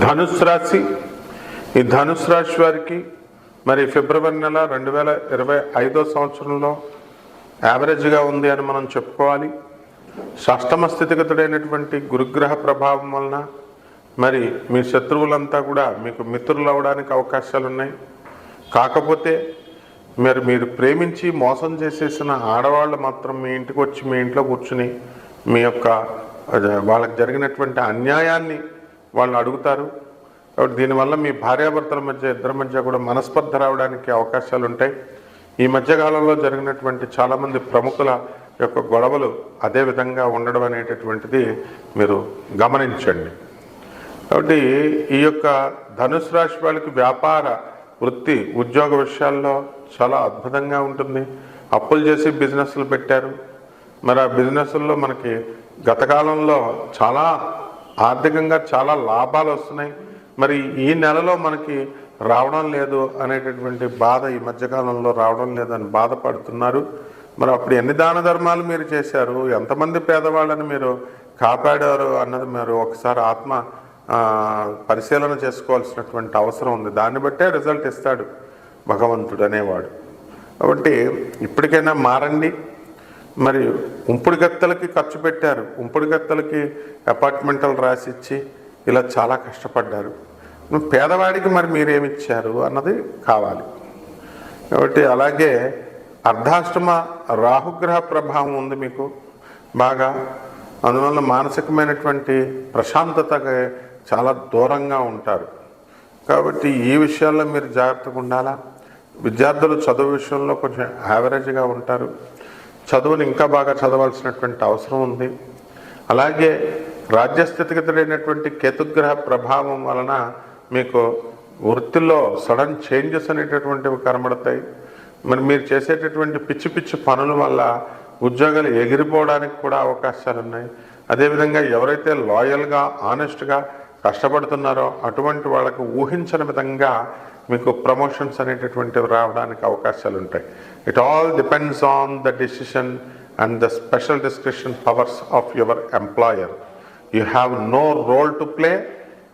ధనుసు రాశి. ఈ ధనుసు రాశి వారికి మరి ఫిబ్రవరి నెల 2025 సంవత్సరంలో యావరేజ్గా ఉంది అని మనం చెప్పుకోవాలి. షష్టమ స్థితిగతుడైనటువంటి గురుగ్రహ ప్రభావం వలన మరి మీ శత్రువులంతా కూడా మీకు మిత్రులు అవడానికి అవకాశాలు ఉన్నాయి. కాకపోతే మీరు ప్రేమించి మోసం చేసేసిన ఆడవాళ్ళు మాత్రం మీ ఇంటికి వచ్చి మీ ఇంట్లో కూర్చుని మీ యొక్క వాళ్ళకి జరిగినటువంటి అన్యాయాన్ని వాళ్ళు అడుగుతారు. కాబట్టి దీనివల్ల మీ భార్యాభర్తల మధ్య ఇద్దరి మధ్య కూడా మనస్పర్ధ రావడానికి అవకాశాలు ఉంటాయి. ఈ మధ్యకాలంలో జరిగినటువంటి చాలామంది ప్రముఖుల యొక్క గొడవలు అదే విధంగా ఉండడం అనేటటువంటిది మీరు గమనించండి. కాబట్టి ఈ యొక్క ధనుసు రాశి వాళ్ళకి వ్యాపార వృత్తి ఉద్యోగ విషయాల్లో చాలా అద్భుతంగా ఉంటుంది. అప్పులు చేసి బిజినెస్లు పెట్టారు. మరి ఆ బిజినెస్ల్లో మనకి గత కాలంలో చాలా ఆర్థికంగా చాలా లాభాలు వస్తున్నాయి. మరి ఈ నెలలో మనకి రావడం లేదు అనేటటువంటి బాధ ఈ మధ్యకాలంలో రావడం లేదని బాధపడుతున్నారు. మరి అప్పుడు ఎన్ని దాన ధర్మాలు మీరు చేశారు, ఎంతమంది పేదవాళ్ళని మీరు కాపాడారు అన్నది మీరు ఒకసారి ఆత్మ పరిశీలన చేసుకోవాల్సినటువంటి అవసరం ఉంది. దాన్ని బట్టే రిజల్ట్ ఇస్తాడు భగవంతుడు అనేవాడు. కాబట్టి ఇప్పటికైనా మారండి. మరి ఉంపుడు గత్తలకి ఖర్చు పెట్టారు, ఉంపుడు గత్తలకి అపార్ట్మెంట్లు రాసిచ్చి ఇలా చాలా కష్టపడ్డారు. పేదవాడికి మరి మీరేమిచ్చారు అన్నది కావాలి. కాబట్టి అలాగే అర్ధాష్టమ రాహుగ్రహ ప్రభావం ఉంది మీకు బాగా. అందువల్ల మానసికమైనటువంటి ప్రశాంతతకి చాలా దూరంగా ఉంటారు. కాబట్టి ఈ విషయాల్లో మీరు జాగ్రత్తగా ఉండాలా. విద్యార్థులు చదువు విషయంలో కొంచెం యావరేజ్గా ఉంటారు. చదువుని ఇంకా బాగా చదవాల్సినటువంటి అవసరం ఉంది. అలాగే రాజ్యస్థితిగతుడైనటువంటి కేతుగ్రహ ప్రభావం వలన మీకు వృత్తిలో సడన్ చేంజెస్ అనేటటువంటివి కనబడతాయి. మరి మీరు చేసేటటువంటి పిచ్చి పిచ్చి పనుల వల్ల ఉద్యోగాలు ఎగిరిపోవడానికి కూడా అవకాశాలు ఉన్నాయి. అదేవిధంగా ఎవరైతే లాయల్గా ఆనెస్ట్గా కష్టపడుతున్నారో అటువంటి వాళ్ళకు ఊహించని విధంగా మీకు ప్రమోషన్స్ అనేటటువంటివి రావడానికి అవకాశాలు ఉంటాయి. It all depends on the decision and the special description powers of your employer. You have no role to play.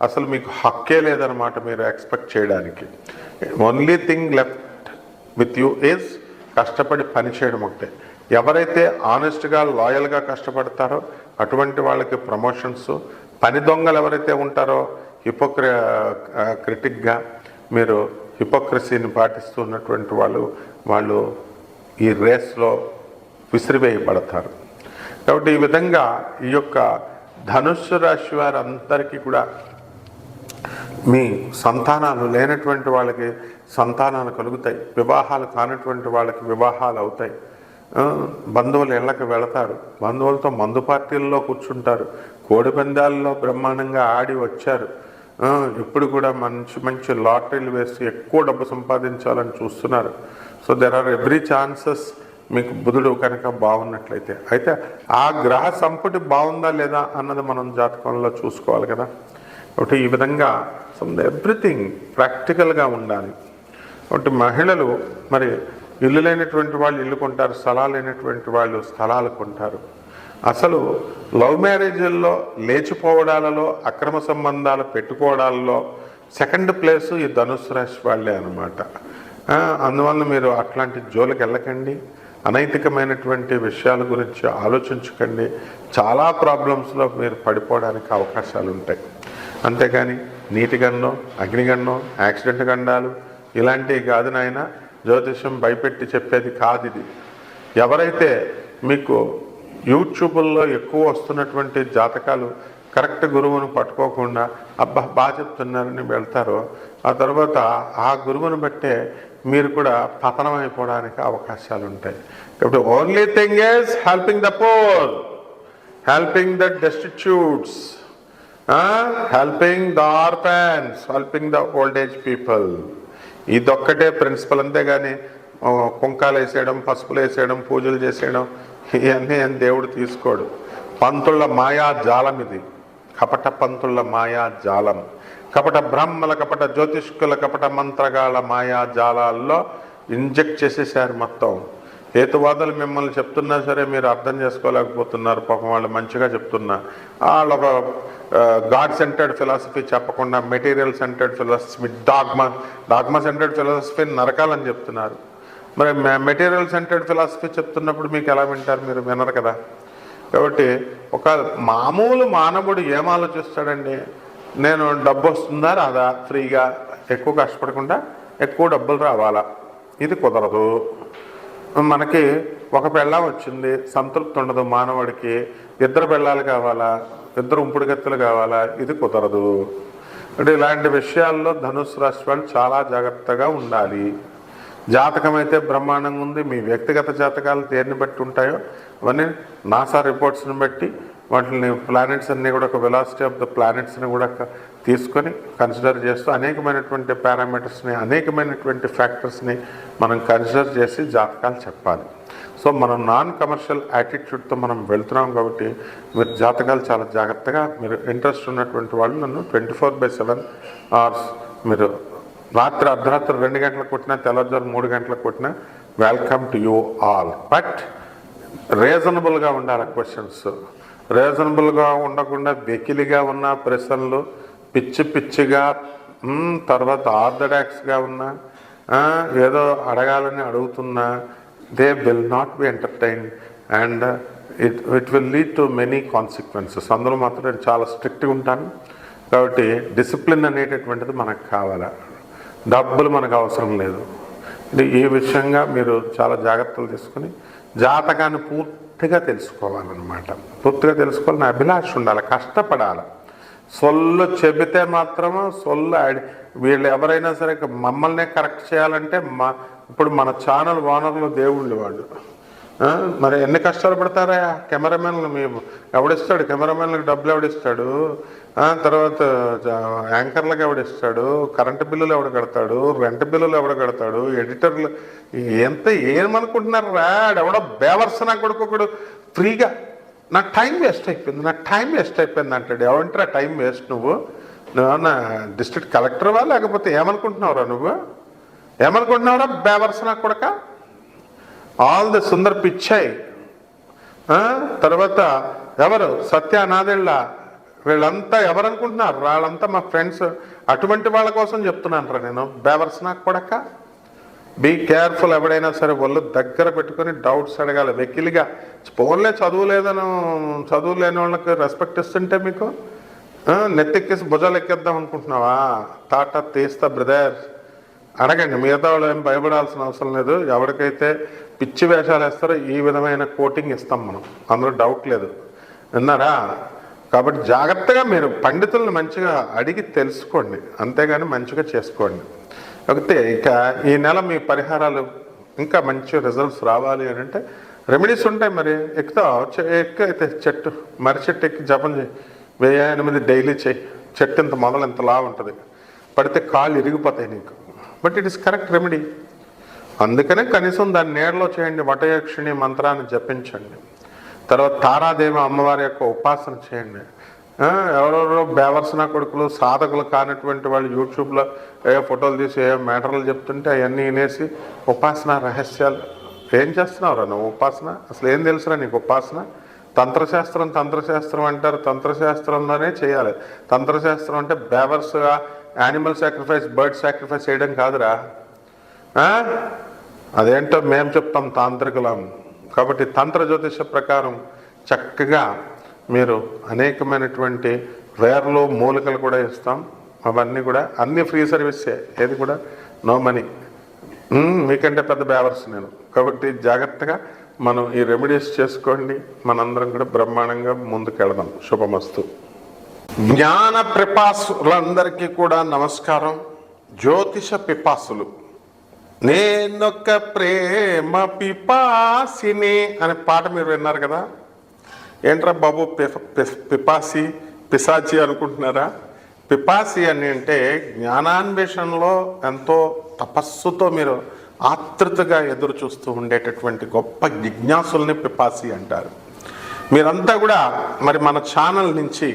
అసలు మీకు హక్కే లేదనమాట మీరు ఎక్స్పెక్ట్ చేయడానికి. Only thing left with you is కష్టపడి పని చేయడం ఒకటే. ఎవరైతే ఆనెస్ట్గా లాయల్గా కష్టపడతారో అటువంటి వాళ్ళకి ప్రమోషన్స్. పని దొంగలు ఎవరైతే ఉంటారో క్రిటిక్గా మీరు హిపోక్రసీని పాటిస్తున్నటువంటి వాళ్ళు ఈ రేస్లో విసిరివేయబడతారు. కాబట్టి ఈ విధంగా ఈ యొక్క ధనుస్సు రాశి వారందరికీ కూడా మీ సంతానాలు లేనటువంటి వాళ్ళకి సంతానాలు కలుగుతాయి. వివాహాలు కానటువంటి వాళ్ళకి వివాహాలు అవుతాయి. బంధువులు ఇళ్ళకి వెళతారు. బంధువులతో మందు పార్టీల్లో కూర్చుంటారు. కోడి పందాల్లో బ్రహ్మాండంగా ఆడి వచ్చారు. ఇప్పుడు కూడా మంచి మంచి లాటరీలు వేసి ఎక్కువ డబ్బు సంపాదించాలని చూస్తున్నారు. So there or every chances మీకు బుధుడు కనుక బాగున్నట్లయితే. అయితే ఆ గ్రహ సంపుటి బాగుందా లేదా అన్నది మనం జాతకంలో చూసుకోవాలి కదా. కాబట్టి ఈ విధంగా ఎవ్రీథింగ్ ప్రాక్టికల్గా ఉండాలి. కాబట్టి మహిళలు మరి ఇల్లు లేనటువంటి వాళ్ళు ఇల్లు కొంటారు, స్థలాలు లేనటువంటి వాళ్ళు స్థలాలు కొంటారు. అసలు లవ్ మ్యారేజ్ల్లో లేచిపోవడాలలో అక్రమ సంబంధాలు పెట్టుకోవడాలలో సెకండ్ ప్లేసు ఈ ధనుస్సు రాశి వాళ్ళే అనమాట. అందువల్ల మీరు అట్లాంటి జోలికి వెళ్ళకండి. అనైతికమైనటువంటి విషయాల గురించి ఆలోచించకండి. చాలా ప్రాబ్లమ్స్లో మీరు పడిపోవడానికి అవకాశాలు ఉంటాయి. అంతేగాని నీటి గండం, అగ్నిగండం, యాక్సిడెంట్ గండాలు ఇలాంటివి కాదు నాయన. జ్యోతిషం భయపెట్టి చెప్పేది కాదు ఇది. ఎవరైతే మీకు యూట్యూబుల్లో ఎక్కువ వస్తున్నటువంటి జాతకాలు కరెక్ట్ గురువును పట్టుకోకుండా అబ్బా బాగా చెప్తున్నారని వెళ్తారో ఆ తర్వాత ఆ గురువును బట్టే మీరు కూడా పతనం అయిపోవడానికి అవకాశాలు ఉంటాయి. కాబట్టి only thing is helping the poor, helping the destitutes, helping the orphans, helping the old age people. ఇదొక్కటే ప్రిన్సిపల్. అంతేగాని కుంకాలు వేసేయడం, పసుపులు వేసేయడం, పూజలు చేసేయడం ఇవన్నీ దేవుడు తీసుకోడు. పంతుళ్ళ మాయా జాలం ఇది. కపట పంతుళ్ళ మాయా జాలం. కపట బ్రహ్మల, కపట జ్యోతిష్కుల, కపట మంత్రగాళ్ళ మాయా జాలాల్లో ఇంజెక్ట్ చేసేసారు మొత్తం. హేతువాదులు మిమ్మల్ని చెప్తున్నా సరే మీరు అర్థం చేసుకోలేకపోతున్నారు. పాపం వాళ్ళు మంచిగా చెప్తున్నా వాళ్ళు ఒక గాడ్ సెంటర్డ్ ఫిలాసఫీ చెప్పకుండా material centred philosophy, dogma centred ఫిలాసఫీని నరకాలని చెప్తున్నారు. మరి మెటీరియల్ సెంటర్డ్ ఫిలాసఫీ చెప్తున్నప్పుడు మీకు ఎలా వింటారు? మీరు వినరు కదా. కాబట్టి ఒక మామూలు మానవుడు ఏం ఆలోచిస్తాడండి? నేను డబ్బు వస్తుందా రాదా, ఫ్రీగా ఎక్కువ కష్టపడకుండా ఎక్కువ డబ్బులు రావాలా? ఇది కుదరదు. మనకి ఒక పెళ్ళాం వచ్చింది, సంతృప్తి ఉండదు మానవుడికి. 2 పెళ్ళాలు కావాలా, 2 ఉంపుడుగత్తులు కావాలా? ఇది కుదరదు. అంటే ఇలాంటి విషయాల్లో ధనుసు రాశి వాళ్ళు చాలా జాగ్రత్తగా ఉండాలి. జాతకం అయితే బ్రహ్మాండంగా ఉంది. మీ వ్యక్తిగత జాతకాలు దేన్ని బట్టి ఉంటాయో అవన్నీ నాసా రిపోర్ట్స్ని బట్టి వాటిని ప్లానెట్స్ అన్నీ కూడా ఒక వెలాసిటీ ఆఫ్ ద ప్లానెట్స్ని కూడా తీసుకొని కన్సిడర్ చేస్తూ అనేకమైనటువంటి పారామీటర్స్ని, అనేకమైనటువంటి ఫ్యాక్టర్స్ని మనం కన్సిడర్ చేసి జాతకాలు చెప్పాలి. సో మనం నాన్ కమర్షియల్ యాటిట్యూడ్తో మనం వెళ్తున్నాం కాబట్టి మీరు జాతకాలు చాలా జాగ్రత్తగా, మీరు ఇంట్రెస్ట్ ఉన్నటువంటి వాళ్ళు నన్ను 24/7 అవర్స్ మీరు రాత్రి అర్ధరాత్రి 2 గంటలకు కొట్టినా, తెల్లవారుజాము 3 గంటలకు కొట్టినా welcome to you all. But రీజనబుల్గా ఉండాలి క్వశ్చన్స్. రీజనబుల్గా ఉండకుండా వెకిలిగా ఉన్న ప్రశ్నలు, పిచ్చిగా తర్వాత ఆర్థడాక్స్గా ఉన్నా, ఏదో అడగాలని అడుగుతున్నా, they will not be entertained and it will lead to many consequences. అందులో మాత్రం నేను చాలా స్ట్రిక్ట్గా ఉంటాను. కాబట్టి డిసిప్లిన్ అనేటటువంటిది మనకు కావాలా, డబ్బులు మనకు అవసరం లేదు. ఈ విషయంగా మీరు చాలా జాగ్రత్తలు తీసుకుని జాతకాన్ని పూర్తిగా తెలుసుకోవాలన్నమాట. పూర్తిగా తెలుసుకోవాలని అభిలాష ఉండాలి, కష్టపడాలి. సొల్లు చెబితే మాత్రము వీళ్ళు ఎవరైనా సరే మమ్మల్నే కరెక్ట్ చేయాలంటే ఇప్పుడు మన ఛానల్ ఓనర్లు దేవుళ్ళు వాళ్ళు. మరి ఎన్ని కష్టాలు పడతారా కెమెరామెన్లు? మేము ఎవడిస్తాడు కెమెరామెన్లకు డబ్బులు? ఎవడిస్తాడు? తర్వాత యాంకర్లకు ఎవడిస్తాడు? కరెంటు బిల్లులు ఎవడు కడతాడు? రెంట్ బిల్లులు ఎవడు కడతాడు? ఎడిటర్లు ఏమనుకుంటున్నారు? ఎవడో బేవర్సన కొడుకొకడు ఫ్రీగా నాకు టైం వేస్ట్ అయిపోయింది అంటాడు. ఏమంటారా టైం వేస్ట్? నువ్వేమన్నా డిస్ట్రిక్ట్ కలెక్టర్వా? లేకపోతే ఏమనుకుంటున్నావురా ఏమనుకుంటున్నావురా బేవర్సన కొడక? All the Sundar పిచ్చాయి. తర్వాత ఎవరు సత్యానాథెళ్ళ, వీళ్ళంతా ఎవరనుకుంటున్నారు? వాళ్ళంతా మా ఫ్రెండ్స్. అటువంటి వాళ్ళ కోసం చెప్తున్నాను రా నేను. బేవర్సన కొడక, బీ కేర్ఫుల్. ఎవడైనా సరే వాళ్ళు దగ్గర పెట్టుకొని డౌట్స్ అడగాలి. వెకిలిగా ఫోన్లే చదువు లేని వాళ్ళకి రెస్పెక్ట్ ఇస్తుంటే మీకు నెత్తెక్కేసి భుజాలు ఎక్కేద్దాం అనుకుంటున్నావా? తాట తీస్తా బ్రదర్, అడగండి. మిగతా వాళ్ళు ఏం భయపడాల్సిన అవసరం లేదు. ఎవరికైతే పిచ్చి వేషాలు వేస్తారో ఈ విధమైన కోటింగ్ ఇస్తాం మనం, అందులో డౌట్ లేదు. విన్నారా? కాబట్టి జాగ్రత్తగా మీరు పండితులను మంచిగా అడిగి తెలుసుకోండి, అంతేగాని మంచిగా చేసుకోండి. అయితే ఇక ఈ నెల మీ పరిహారాలు ఇంకా మంచి రిజల్ట్స్ రావాలి అని అంటే రెమెడీస్ ఉంటాయి. మరి ఎక్కువైతే మర్రి చెట్టు ఎక్కి జపం చేయి, 1008 డైలీ చేయి. చెట్టు ఇంత మొదలు ఇంతలా ఉంటుంది, పడితే కాళ్ళు ఇరిగిపోతాయి నీకు. But it is correct remedy. అందుకనే కనీసం దాన్ని నీడలో చేయండి. వటయక్షిణి మంత్రాన్ని జపించండి. తర్వాత తారాదేవి అమ్మవారి యొక్క ఉపాసన చేయండి. ఎవరెవరో బేవర్సన కొడుకులు, సాధకులు కానటువంటి వాళ్ళు యూట్యూబ్లో ఏ ఫోటోలు తీసి ఏ మ్యాటర్లు చెప్తుంటే అవన్నీ వినేసి ఉపాసన రహస్యాలు ఏం చేస్తున్నావురా నువ్వు? ఉపాసన అసలు ఏం తెలుసురా నీకు? ఉపాసన తంత్రశాస్త్రం అంటారు. తంత్రశాస్త్రంలోనే చేయాలి. తంత్రశాస్త్రం అంటే బేవర్స్గా యానిమల్ సాక్రిఫైస్, బర్డ్ సాక్రిఫైస్ చేయడం కాదురా. అదేంటో మేము చెప్తాం తాంత్రికులం. కాబట్టి తంత్ర జ్యోతిష ప్రకారం చక్కగా మీరు అనేకమైనటువంటి వేర్లు మూలికలు కూడా ఇస్తాం. అవన్నీ కూడా అన్ని ఫ్రీ సర్వీసే, ఏది కూడా నో మనీ. మీకంటే పెద్ద బేవర్స్ నేను. కాబట్టి జాగ్రత్తగా మనం ఈ రెమెడీస్ చేసుకోండి. మనందరం కూడా బ్రహ్మాండంగా ముందుకెళదాం. శుభమస్తు. జ్ఞాన పిపాసులందరికీ కూడా నమస్కారం. జ్యోతిష పిపాసులు, నేనొక్క ప్రేమ పిపాసిని అనే పాట మీరు విన్నారు కదా. ఏంట్రా బాబు పిశాచి అనుకుంటున్నారా? పిపాసి అని అంటే జ్ఞానాన్వేషణలో ఎంతో తపస్సుతో మీరు ఆతృతగా ఎదురు చూస్తూ ఉండేటటువంటి గొప్ప జిజ్ఞాసుల్ని పిపాసి అంటారు. మీరంతా కూడా మరి మన ఛానల్ నుంచి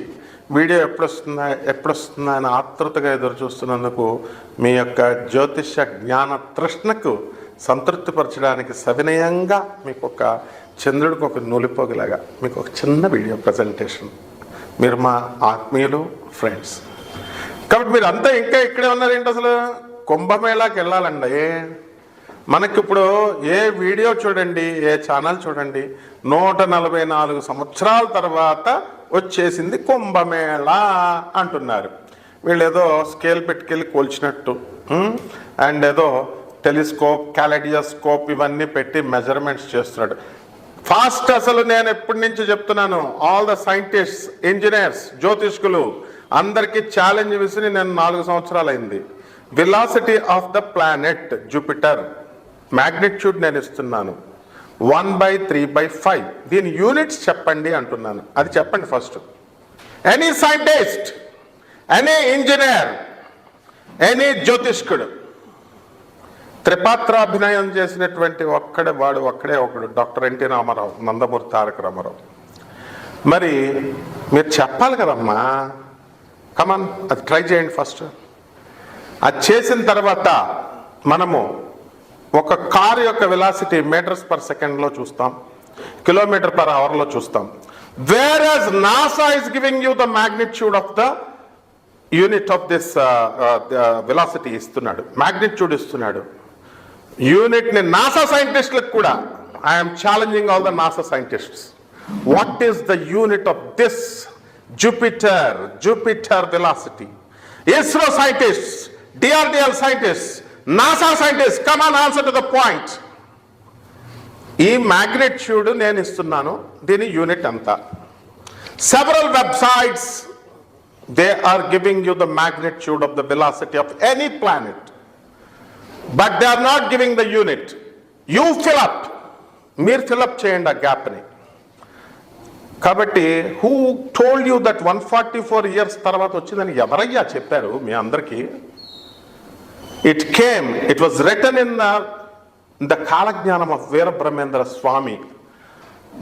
వీడియో ఎప్పుడొస్తుందా అని ఆతృతగా ఎదురు చూస్తున్నందుకు మీ యొక్క జ్యోతిష జ్ఞాన తృష్ణకు సంతృప్తిపరచడానికి సవినయంగా మీకు ఒక చంద్రుడికి ఒక నూలిపోగిలాగా మీకు ఒక చిన్న వీడియో ప్రజెంటేషన్. మీరు మా ఆత్మీయులు, ఫ్రెండ్స్ కాబట్టి మీరు అంతా ఇంకా ఇక్కడే ఉన్నారేంటి? అసలు కుంభమేళాకి వెళ్ళాలండి. మనకిప్పుడు ఏ వీడియో చూడండి, ఏ ఛానల్ చూడండి, 144 సంవత్సరాల తర్వాత వచ్చేసింది కుంభమేళా అంటున్నారు. వీళ్ళు ఏదో స్కేల్ పెట్టుకెళ్ళి కోల్చినట్టు అండ్ ఏదో టెలిస్కోప్, క్యాలెడియోస్కోప్ ఇవన్నీ పెట్టి మెజర్మెంట్స్ చేస్తున్నాడు. ఫాస్ట్ అసలు నేను ఎప్పటి నుంచి చెప్తున్నాను, ఆల్ ద సైంటిస్ట్స్, ఇంజనీర్స్, జ్యోతిష్కులు అందరికీ ఛాలెంజ్ విసిరి నేను 4 సంవత్సరాలు అయింది. Velocity of the planet Jupiter magnitude నేను ఇస్తున్నాను 1/3/5. దీని యూనిట్స్ చెప్పండి అంటున్నాను. అది చెప్పండి first. Any scientist, any engineer, any జ్యోతిష్కుడు త్రిపాత్రాభినయం చేసినటువంటి ఒక్కడే ఒకడు డాక్టర్ ఎన్టీ రామారావు, నందమూరి తారక రామారావు. మరి మీరు చెప్పాలి కదమ్మా, కమాన్ అది ట్రై చేయండి ఫస్ట్. అది చేసిన తర్వాత మనము ఒక కారు యొక్క వెలాసిటీ మీటర్స్ పర్ సెకండ్లో చూస్తాం, కిలోమీటర్ పర్ అవర్లో చూస్తాం. Whereas NASA is giving you the magnitude of the unit of this velocity ఇస్తున్నాడు, మ్యాగ్నిట్యూడ్ ఇస్తున్నాడు. యూనిట్ని నాసా సైంటిస్టులకు కూడా I'm challenging all the NASA scientists. What is the unit of this Jupiter velocity? ISRO scientists, DRDL scientists, NASA scientist, come on answer to the point. ఈ magnitude నేను ఇస్తున్నాను, దీని unit ఎంత? Several websites they are giving you the magnitude of the velocity of any planet, but they are not giving the unit. You fill up, మీరు fill up చేయండి ఆ గ్యాప్ని. కాబట్టి who told you that 144 years తర్వాత వచ్చిందని ఎవరయ్యా చెప్పారు మీ అందరికీ? It was written in the Kalagnanam of Veerabrahmendra Swami.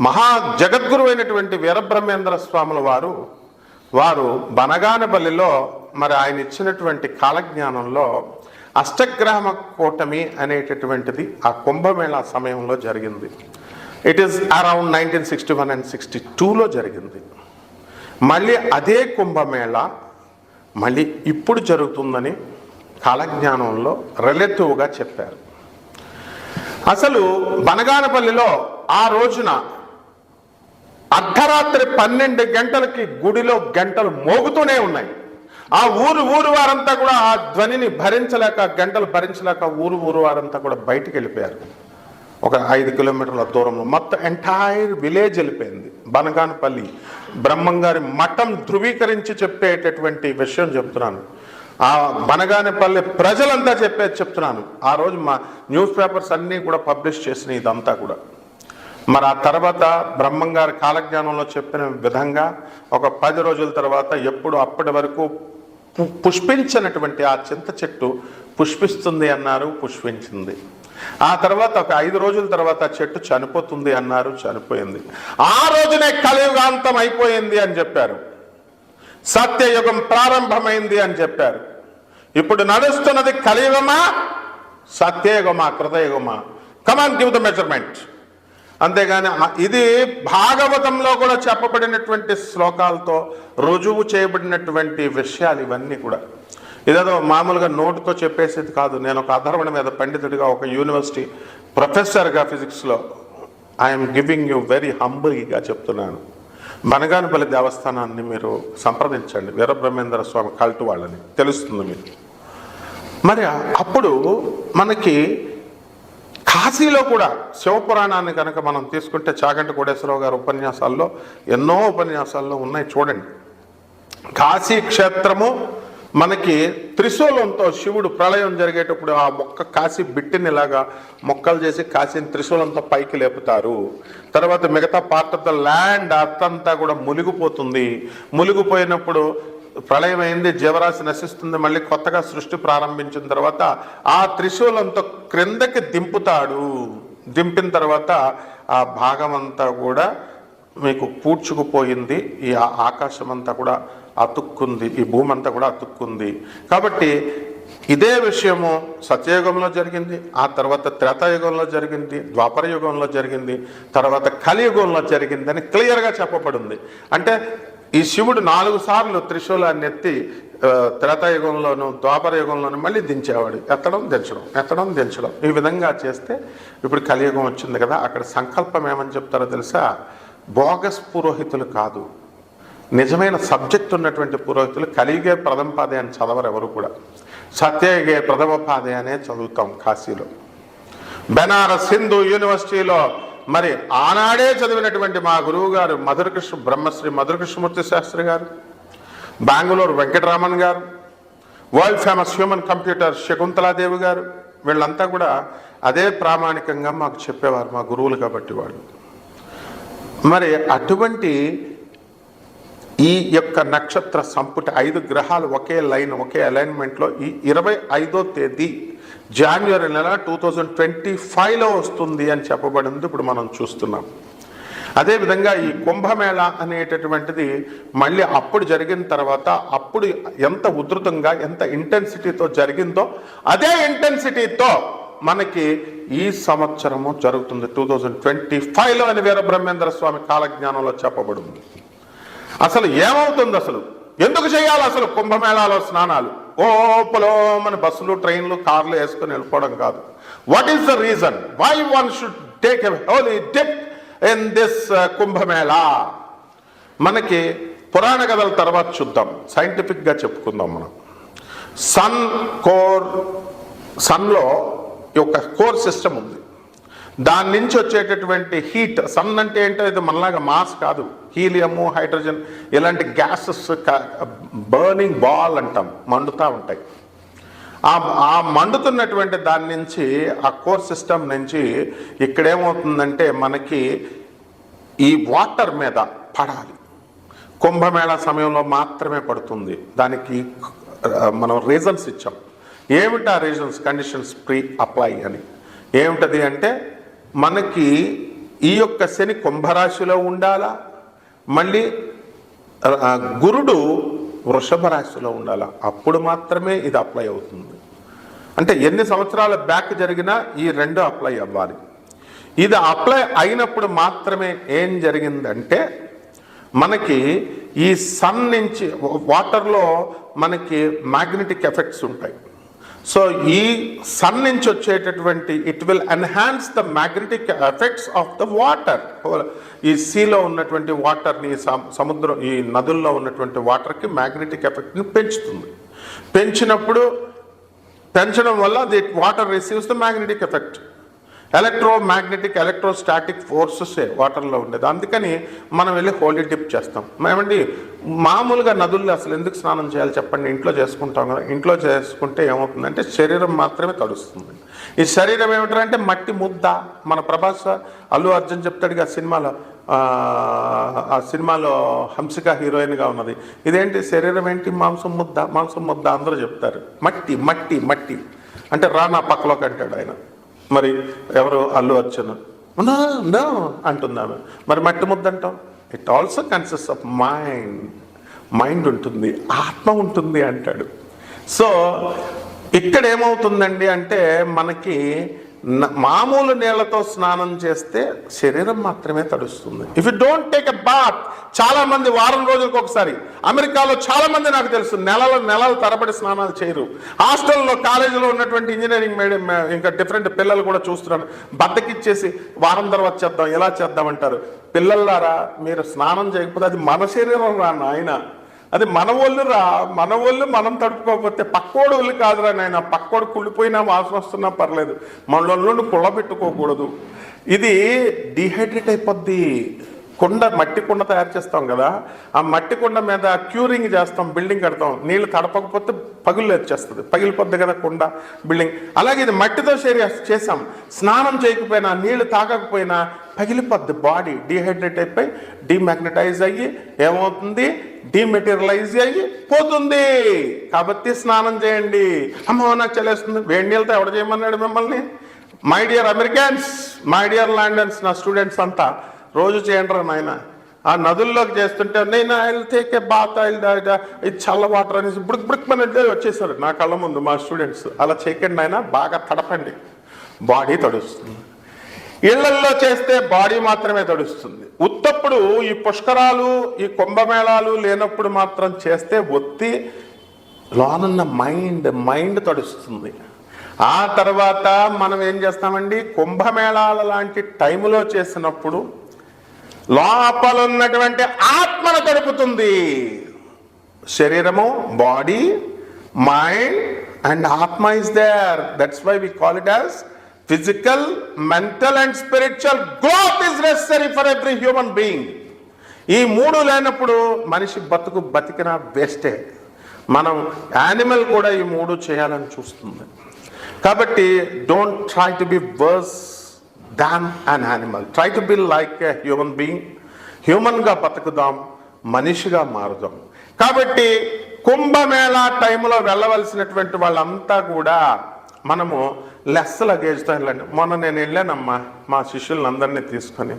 మహా జగద్గురు అయినటువంటి వీరబ్రహ్మేంద్ర స్వాముల వారు బనగానపల్లిలో మరి ఆయన ఇచ్చినటువంటి కాలజ్ఞానంలో అష్టగ్రామ కూటమి అనేటటువంటిది ఆ కుంభమేళా సమయంలో జరిగింది. ఇట్ ఈస్ అరౌండ్ 1961 and 62లో జరిగింది. మళ్ళీ అదే కుంభమేళా మళ్ళీ ఇప్పుడు జరుగుతుందని కాలజ్ఞానంలో రిలేటివ్గా చెప్పారు. అసలు బనగానపల్లిలో ఆ రోజున అర్ధరాత్రి 12 గంటలకి గుడిలో గంటలు మోగుతూనే ఉన్నాయి. ఆ ఊరు వారంతా కూడా ఆ ధ్వనిని భరించలేక, గంటలు భరించలేక ఊరు వారంతా కూడా బయటికి వెళ్ళిపోయారు. ఒక 5 కిలోమీటర్ల దూరంలో మొత్తం ఎంటైర్ విలేజ్ వెళ్ళిపోయింది. బనగానపల్లి బ్రహ్మంగారి మఠం ధృవీకరించి చెప్పేటటువంటి విషయం చెప్తున్నాను. ఆ బనగానపల్లి ప్రజలంతా చెప్తున్నాను. ఆ రోజు మా న్యూస్ పేపర్స్ అన్నీ కూడా పబ్లిష్ చేసినాయి ఇదంతా కూడా. మరి ఆ తర్వాత బ్రహ్మంగారి కాలజ్ఞానంలో చెప్పిన విధంగా ఒక 10 రోజుల తర్వాత అప్పటి వరకు పుష్పించినటువంటి ఆ చింత చెట్టు పుష్పిస్తుంది అన్నారు, పుష్పించింది. ఆ తర్వాత ఒక 5 రోజుల తర్వాత చెట్టు చనిపోతుంది అన్నారు, చనిపోయింది. ఆ రోజునే కలియుగాంతం అయిపోయింది అని చెప్పారు. సత్యయుగం ప్రారంభమైంది అని చెప్పారు. ఇప్పుడు నడుస్తున్నది కలియుగమా, సత్యయుగమా, కృతయుగమా? కమాన్, గివ్ ద మెజర్మెంట్. అంతేగాని ఇది భాగవతంలో కూడా చెప్పబడినటువంటి శ్లోకాలతో రుజువు చేయబడినటువంటి విషయాలు ఇవన్నీ కూడా. ఇదేదో మామూలుగా నోటుతో చెప్పేసేది కాదు. నేను ఒక అధర్వణ మీద పండితుడిగా, ఒక యూనివర్సిటీ ప్రొఫెసర్గా ఫిజిక్స్లో ఐఎమ్ గివింగ్ యూ వెరీ హంబుల్గా చెప్తున్నాను. బనగానపల్లి దేవస్థానాన్ని మీరు సంప్రదించండి, వీరబ్రహ్మేంద్ర స్వామి కల్టు వాళ్ళని, తెలుస్తుంది మీకు. మరి అప్పుడు మనకి కాశీలో కూడా శివపురాణాన్ని కనుక మనం తీసుకుంటే చాగంటి కోటేశ్వరరావు గారి ఉపన్యాసాల్లో ఎన్నో ఉపన్యాసాల్లో ఉన్నాయి, చూడండి. కాశీ క్షేత్రము మనకి త్రిశూలంతో శివుడు ప్రళయం జరిగేటప్పుడు ఆ కాశీ బిట్టిని ఇలాగా మొక్కలు చేసి కాశీని త్రిశూలంతో పైకి లేపుతారు. తర్వాత మిగతా పార్ట్ ఆఫ్ ద ల్యాండ్ అంతా కూడా మునిగిపోతుంది. మునిగిపోయినప్పుడు ప్రళయం అయింది, జీవరాశి నశిస్తుంది. మళ్ళీ కొత్తగా సృష్టి ప్రారంభించిన తర్వాత ఆ త్రిశూలంతో క్రిందకి దింపుతాడు. దింపిన తర్వాత ఆ భాగం అంతా కూడా మీకు పూడ్చుకుపోయింది. ఈ ఆకాశం అంతా కూడా అతుక్కుంది, ఈ భూమి అంతా కూడా అతుక్కుంది. కాబట్టి ఇదే విషయము సత్యయుగంలో జరిగింది, ఆ తర్వాత త్రేతాయుగంలో జరిగింది, ద్వాపర యుగంలో జరిగింది, తర్వాత కలియుగంలో జరిగిందని క్లియర్గా చెప్పబడింది. అంటే ఈ శివుడు 4 సార్లు త్రిశూలాన్ని ఎత్తి త్రేతాయుగంలోను ద్వాపర యుగంలోను మళ్ళీ దించేవాడు. ఎత్తడం దించడం, ఎత్తడం దించడం, ఈ విధంగా చేస్తే ఇప్పుడు కలియుగం వచ్చింది కదా. అక్కడ సంకల్పం ఏమని చెప్తారో తెలుసా? బోగస్ పురోహితులు కాదు, నిజమైన సబ్జెక్ట్ ఉన్నటువంటి పురోహితులు. కలియుగే ప్రథమ పాదే అని చదవరు ఎవరు కూడా, సత్యయుగే ప్రథమ పాదే అనే చదువుతాం కాశీలో. బెనారస్ హిందూ యూనివర్సిటీలో మరి ఆనాడే చదివినటువంటి మా గురువు గారు బ్రహ్మశ్రీ మధురకృష్ణమూర్తి శాస్త్రి గారు, బెంగళూరు వెంకటరామన్ గారు, world famous human computer Shakuntala Devi గారు, వీళ్ళంతా కూడా అదే ప్రామాణికంగా మాకు చెప్పేవారు, మా గురువులు కాబట్టి వాళ్ళు. మరి అటువంటి ఈ యొక్క నక్షత్ర సంపుటి 5 గ్రహాలు ఒకే లైన్, ఒకే అలైన్మెంట్లో ఈ 25వ తేదీ జనవరి నెల 2025లో వస్తుంది అని చెప్పబడింది. ఇప్పుడు మనం చూస్తున్నాం. అదేవిధంగా ఈ కుంభమేళ అనేటటువంటిది మళ్ళీ అప్పుడు జరిగిన తర్వాత, అప్పుడు ఎంత ఉధృతంగా ఎంత ఇంటెన్సిటీతో జరిగిందో అదే ఇంటెన్సిటీతో మనకి ఈ సంవత్సరము జరుగుతుంది 2025లో అని వీరబ్రహ్మేంద్ర స్వామి కాలజ్ఞానంలో చెప్పబడింది. అసలు ఏమవుతుంది, అసలు ఎందుకు చేయాలి అసలు కుంభమేళాలో స్నానాలు? మన బస్సులు ట్రైన్లు కార్లు వేసుకుని వెళ్ళిపోవడం కాదు. What is the reason why one should take a holy dip in this Kumbh Mela? మనకి పురాణ కథల తర్వాత చూద్దాం, సైంటిఫిక్గా చెప్పుకుందాం. మనం సన్లో ఒక కోర్ సిస్టమ్ ఉంది. దాని నుంచి వచ్చేటటువంటి హీట్, సన్ అంటే ఏంటో ఇది మనలాగా మాస్ కాదు, హీలియము హైడ్రోజన్ ఇలాంటి గ్యాసెస్ బర్నింగ్ బాల్ అంటాం, మండుతూ ఉంటాయి. ఆ మండుతున్నటువంటి దాని నుంచి, ఆ కోర్ సిస్టమ్ నుంచి ఇక్కడేమవుతుందంటే మనకి ఈ వాటర్ మీద పడాలి. కుంభమేళా సమయంలో మాత్రమే పడుతుంది. దానికి మనం రీజన్స్ ఇచ్చాం. ఏమిటి ఆ రీజన్స్? కండిషన్స్ ప్రీ అప్లై అని. ఏమిటది అంటే మనకి ఈ యొక్క శని కుంభరాశిలో ఉండాలా, మళ్ళీ గురుడు వృషభ రాశిలో ఉండాలా, అప్పుడు మాత్రమే ఇది అప్లై అవుతుంది. అంటే ఎన్ని సంవత్సరాల బ్యాక్ జరిగినా ఈ 2 అప్లై అవ్వాలి. ఇది అప్లై అయినప్పుడు మాత్రమే ఏం జరిగిందంటే మనకి ఈ సన్ నుంచి వాటర్లో మనకి మ్యాగ్నెటిక్ ఎఫెక్ట్స్ ఉంటాయి. సో ఈ సన్ నుంచి వచ్చేటటువంటి it will enhance the magnetic effects of the water. ఈ సీలో ఉన్నటువంటి వాటర్ని, సముద్రం ఈ నదుల్లో ఉన్నటువంటి వాటర్కి మ్యాగ్నెటిక్ ఎఫెక్ట్ని పెంచుతుంది. పెంచడం వల్ల the water receives the magnetic effect. Electrostatic ఫోర్సెసే వాటర్లో ఉండేది. అందుకని మనం వెళ్ళి హోలీ డిప్ చేస్తాం. ఏమండి, మామూలుగా నదుల్లో అసలు ఎందుకు స్నానం చేయాలి చెప్పండి? ఇంట్లో చేసుకుంటాం కదా. ఇంట్లో చేసుకుంటే ఏమవుతుందంటే శరీరం మాత్రమే తడుస్తుంది. ఈ శరీరం ఏమిటంటే మట్టి ముద్ద. మన ప్రభాస్ అల్లు అర్జున్ చెప్తాడు ఆ సినిమాలో హంసిక హీరోయిన్గా ఉన్నది. ఇదేంటి శరీరం ఏంటి? మాంసం ముద్ద అందరూ చెప్తారు. మట్టి మట్టి మట్టి అంటే రా నా పక్కలోకి అంటాడు ఆయన. మరి ఎవరు? అల్లు అర్జున్. నో అంటున్నాను. మరి మట్టి ముద్ద అంటాం. It also consist of mind ఉంటుంది, ఆత్మ ఉంటుంది అంటాడు. సో ఇక్కడ ఏమవుతుందండి అంటే మనకి మామూలు నీళ్లతో స్నానం చేస్తే శరీరం మాత్రమే తడుస్తుంది. If you don't take a bath, చాలా మంది వారం రోజులకు ఒకసారి, అమెరికాలో చాలా మంది నాకు తెలుసు నెలల తరబడి స్నానాలు చేయరు. హాస్టల్లో కాలేజీలో ఉన్నటువంటి ఇంజనీరింగ్ మీడియం ఇంకా డిఫరెంట్ పిల్లలు కూడా చూస్తున్నాను, బద్దకిచ్చేసి వారం తర్వాత చేద్దాం, ఎలా చేద్దామంటారు. పిల్లలారా, మీరు స్నానం చేయకపోతే అది మన శరీరం రా నాయన, అది మన ఒళ్ళు మనం తడుపుకోకపోతే పక్కోడు ఒళ్ళు కాదురా నాయన. పక్కోడు కుళ్ళిపోయినా వాసన వస్తున్నా పర్లేదు, మనలో కుళ్ళ పెట్టుకోకూడదు. ఇది డీహైడ్రేట్ అయిపోద్ది. మట్టి కుండ తయారు చేస్తాం కదా, ఆ మట్టి కుండ మీద క్యూరింగ్ చేస్తాం, బిల్డింగ్ కడతాం. నీళ్ళు తడపకపోతే పగులు వచ్చేస్తుంది, పగిలిపోద్ది కదా కుండ, బిల్డింగ్. అలాగే ఇది మట్టితో చేసాం. స్నానం చేయకపోయినా, నీళ్లు తాగకపోయినా పగిలిపోద్ది. బాడీ డీహైడ్రేట్ అయిపోయి డీమాగ్నటైజ్ అయ్యి ఏమవుతుంది? డీమెటీరియలైజ్ అయ్యి పోతుంది. కాబట్టి స్నానం చేయండి. అమ్మో నాకు చలేస్తుంది, వేడి నీళ్ళతో ఎవడ చేయమన్నాడు మిమ్మల్ని? My dear Americans, my dear London's, నా స్టూడెంట్స్ అంతా రోజు చేయండి రా నాయన. ఆ నదుల్లోకి చేస్తుంటే నేను ఐల్ టేక్ ఏ బాత్ ఇది చల్ల వాటర్ అనేసి బుడుక్ మన వచ్చేసారు నా కళ్ళ ముందు మా స్టూడెంట్స్. అలా చేయకండి ఆయన, బాగా తడపండి, బాడీ తడుస్తుంది. ఇళ్లల్లో చేస్తే బాడీ మాత్రమే తడుస్తుంది. ఉత్తప్పుడు ఈ పుష్కరాలు ఈ కుంభమేళాలు లేనప్పుడు మాత్రం చేస్తే ఒత్తి లోనున్న మైండ్ తడుస్తుంది. ఆ తర్వాత మనం ఏం చేస్తామండి, కుంభమేళాల లాంటి టైములో చేసినప్పుడు లోపల ఉన్నటువంటి ఆత్మను తడుపుతుంది. శరీరము, బాడీ, మైండ్ అండ్ ఆత్మ is there. That's why we call it as physical, mental and spiritual growth is necessary for every human being. ఈ మూడు లేనప్పుడు మనిషి బతికిన వేస్టే. మనం యానిమల్ కూడా ఈ మూడు చేయాలని చూస్తుంది. కాబట్టి don't try to be worse than an animal, try to be like a human being. హ్యూమన్గా బతుకుదాం, మనిషిగా మారుదాం. కాబట్టి కుంభమేళా టైంలో వెళ్ళవలసినటువంటి వాళ్ళంతా కూడా మనము లెస్ లగేజ్తో వెళ్ళండి. మొన్న నేను వెళ్ళానమ్మా మా శిష్యులందరినీ తీసుకొని,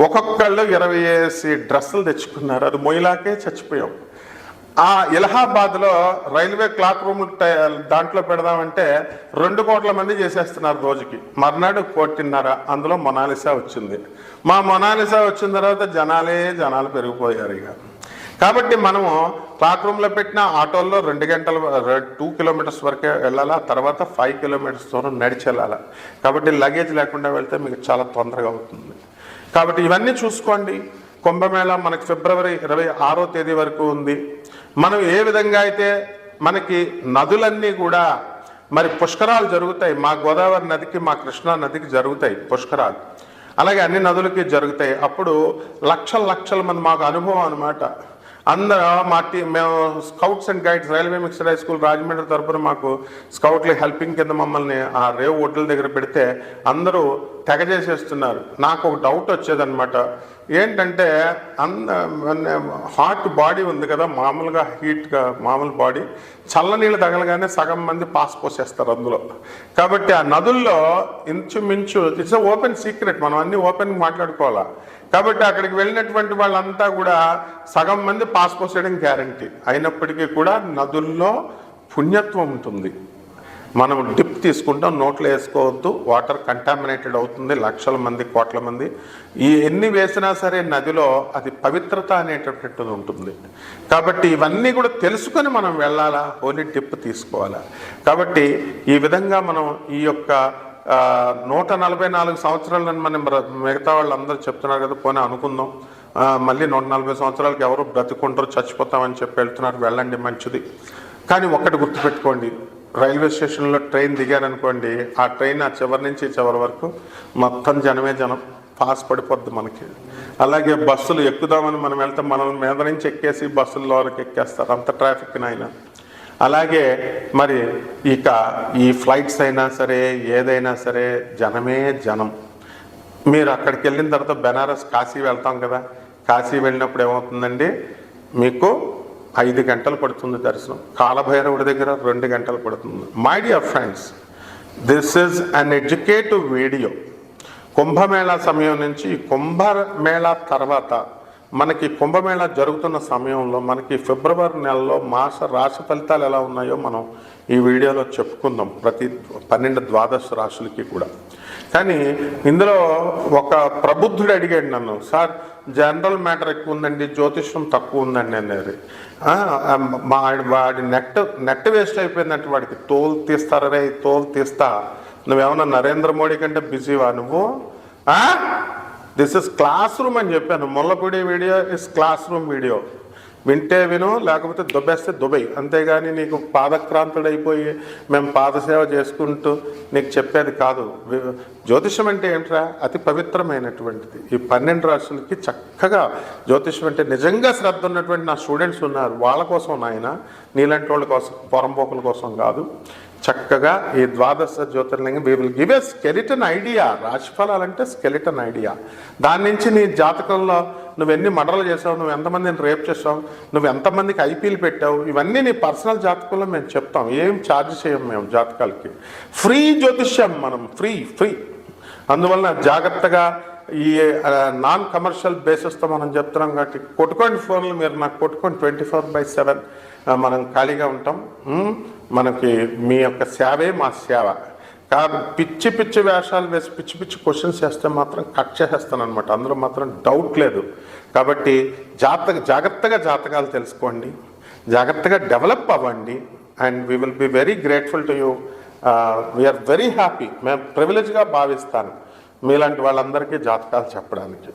ఒక్కొక్కళ్ళు 20 డ్రెస్సులు తెచ్చుకున్నారు. అది మొయిలాకే చచ్చిపోయాం. ఆ ఇలహాబాద్లో రైల్వే క్లాక్ రూమ్ దాంట్లో పెడదామంటే 2 కోట్ల మంది చేసేస్తున్నారు రోజుకి. మర్నాడు 1.5 కోటి, అందులో మొనాలిసా వచ్చింది. మా మొనాలిసా వచ్చిన తర్వాత జనాలు పెరిగిపోయారు ఇక. కాబట్టి మనము క్లాక్ రూమ్లో పెట్టిన ఆటోల్లో 2 గంటలు 2 కిలోమీటర్స్ వరకే వెళ్ళాలా, తర్వాత 5 కిలోమీటర్స్ దూరం నడిచి వెళ్ళాలా. కాబట్టి లగేజ్ లేకుండా వెళ్తే మీకు చాలా తొందరగా అవుతుంది. కాబట్టి ఇవన్నీ చూసుకోండి. కుంభమేళా మనకి ఫిబ్రవరి 26వ తేదీ వరకు ఉంది. మనం ఏ విధంగా అయితే మనకి నదులన్నీ కూడా మరి పుష్కరాలు జరుగుతాయి. మా గోదావరి నదికి, మా కృష్ణా నదికి జరుగుతాయి పుష్కరాలు. అలాగే అన్ని నదులకి జరుగుతాయి. అప్పుడు లక్షల మంది, మాకు అనుభవం అనమాట. అందరూ మేము scouts and guides railway mixed high school Rajahmundry తరపున మాకు స్కౌట్లు హెల్పింగ్ కింద మమ్మల్ని ఆ రేవు ఒడ్ల దగ్గర పెడితే అందరూ తెగ చేసేస్తున్నారు. నాకు ఒక డౌట్ వచ్చేదన్నమాట. ఏంటంటే హాట్ బాడీ ఉంది కదా, మామూలుగా హీట్గా మామూలు బాడీ, చల్లనీళ్ళు తగలగానే సగం మంది పాస్ పోసేస్తారు అందులో. కాబట్టి ఆ నదుల్లో ఇంచుమించు ఇట్స్ ఓపెన్ సీక్రెట్, మనం అన్నీ ఓపెన్ మాట్లాడుకోవాలా. కాబట్టి అక్కడికి వెళ్ళినటువంటి వాళ్ళంతా కూడా సగం మంది పాస్ పోసేయడం గ్యారంటీ. అయినప్పటికీ కూడా నదుల్లో పుణ్యత్వం ఉంటుంది. మనం డిప్ తీసుకుంటాం, నోట్లో వేసుకోవద్దు, వాటర్ కంటామినేటెడ్ అవుతుంది. లక్షల మంది, కోట్ల మంది ఎన్ని వేసినా సరే నదిలో అది పవిత్రత అనేటటువంటిది ఉంటుంది. కాబట్టి ఇవన్నీ కూడా తెలుసుకొని మనం వెళ్ళాలా, ఓన్లీ డిప్ తీసుకోవాలా. కాబట్టి ఈ విధంగా మనం ఈ యొక్క 144 సంవత్సరాలని మనం మిగతా వాళ్ళు అందరూ చెప్తున్నారు కదా, పోనీ అనుకుందాం మళ్ళీ 140 సంవత్సరాలకి ఎవరు బ్రతుకుంటారు, చచ్చిపోతామని చెప్పి వెళ్తున్నారు. వెళ్ళండి, మంచిది. కానీ ఒక్కటి గుర్తుపెట్టుకోండి, రైల్వే స్టేషన్లో ట్రైన్ దిగారనుకోండి, ఆ ట్రైన్ ఆ చివరి నుంచి చివరి వరకు మొత్తం జనం పాస్ పడిపోద్ది మనకి. అలాగే బస్సులు ఎక్కుదామని మనం వెళ్తే మనం మీద నుంచి ఎక్కేసి బస్సుల్లో వరకు ఎక్కేస్తారు, అంత ట్రాఫిక్ అయినా. అలాగే మరి ఇక ఈ ఫ్లైట్స్ అయినా సరే, ఏదైనా సరే జనమే జనం. మీరు అక్కడికి వెళ్ళిన తర్వాత బెనారస్, కాశీ వెళ్తాం కదా, కాశీ వెళ్ళినప్పుడు ఏమవుతుందండి, మీకు 5 గంటలు పడుతుంది దర్శనం. కాలభైరవుడి దగ్గర 2 గంటలు పడుతుంది. My dear friends, this is an educative video. Kumbh Mela సమయం నుంచి కుంభమేళా తర్వాత మనకి కుంభమేళా జరుగుతున్న సమయంలో మనకి ఫిబ్రవరి నెలలో మాస రాశి ఫలితాలు ఎలా ఉన్నాయో మనం ఈ వీడియోలో చెప్పుకుందాం, ప్రతి 12 ద్వాదశ రాశులకి కూడా. కానీ ఇందులో ఒక ప్రబుద్ధుడు అడిగాడు నన్ను, సార్ జనరల్ మ్యాటర్ ఎక్కువ ఉందండి, జ్యోతిష్యం తక్కువ ఉందండి అనేది. వాడి నెట్ వేస్ట్ అయిపోయిందంటే వాడికి తోలు తీస్తారే, తోలు తీస్తా. నువ్వేమన్నా నరేంద్ర మోడీ కంటే బిజీవా నువ్వు? దిస్ ఇస్ క్లాస్ రూమ్ అని చెప్పాను. Mullapudi video is class room video. వింటే విను, లేకపోతే దుబ్బేస్తే దుబై. అంతేగాని నీకు పాదక్రాంతుడైపోయి మేము పాదసేవ చేసుకుంటూ నీకు చెప్పేది కాదు. జ్యోతిషం అంటే ఏంట్రా, అతి పవిత్రమైనటువంటిది. ఈ 12 రాశులకి చక్కగా జ్యోతిషం అంటే నిజంగా శ్రద్ధ ఉన్నటువంటి నా స్టూడెంట్స్ ఉన్నారు. వాళ్ళ కోసం నాయన, నీలాంటి వాళ్ళ కోసం, పొరంపోకుల కోసం కాదు. చక్కగా ఈ ద్వాదశ జ్యోతిర్లింగం we will give a skeleton idea. రాశిఫలాలంటే స్కెలిటన్ ఐడియా. దాని నుంచి నీ జాతకంలో నువ్వు ఎన్ని మర్డర్లు చేసావు, నువ్వు ఎంతమందిని రేప్ చేసావు, నువ్వు ఎంతమందికి ఐపీలు పెట్టావు, ఇవన్నీ నీ పర్సనల్ జాతకంలో మేము చెప్తాం. ఏం ఛార్జ్ చేయం మేము జాతకాలకి. ఫ్రీ జ్యోతిష్యం మనం, ఫ్రీ. అందువలన జాగ్రత్తగా ఈ నాన్ కమర్షియల్ బేసిస్తో మనం చెప్తున్నాం కాబట్టి కొట్టుకోండి ఫోన్లు, మీరు నాకు కొట్టుకోండి, 24/7 మనం ఖాళీగా ఉంటాం. మనకి మీ యొక్క సేవే మా సేవ కాదు. పిచ్చి పిచ్చి వేషాలు వేసి పిచ్చి పిచ్చి క్వశ్చన్స్ వేస్తే మాత్రం కట్ చేసేస్తాను అనమాట, అందులో మాత్రం డౌట్ లేదు. కాబట్టి జాగ్రత్తగా జాతకాలు తెలుసుకోండి, జాగ్రత్తగా డెవలప్ అవ్వండి, and we will be very grateful to you. We are very happy. మేము ప్రివిలేజ్గా భావిస్తాను మీలాంటి వాళ్ళందరికీ జాతకాలు చెప్పడానికి.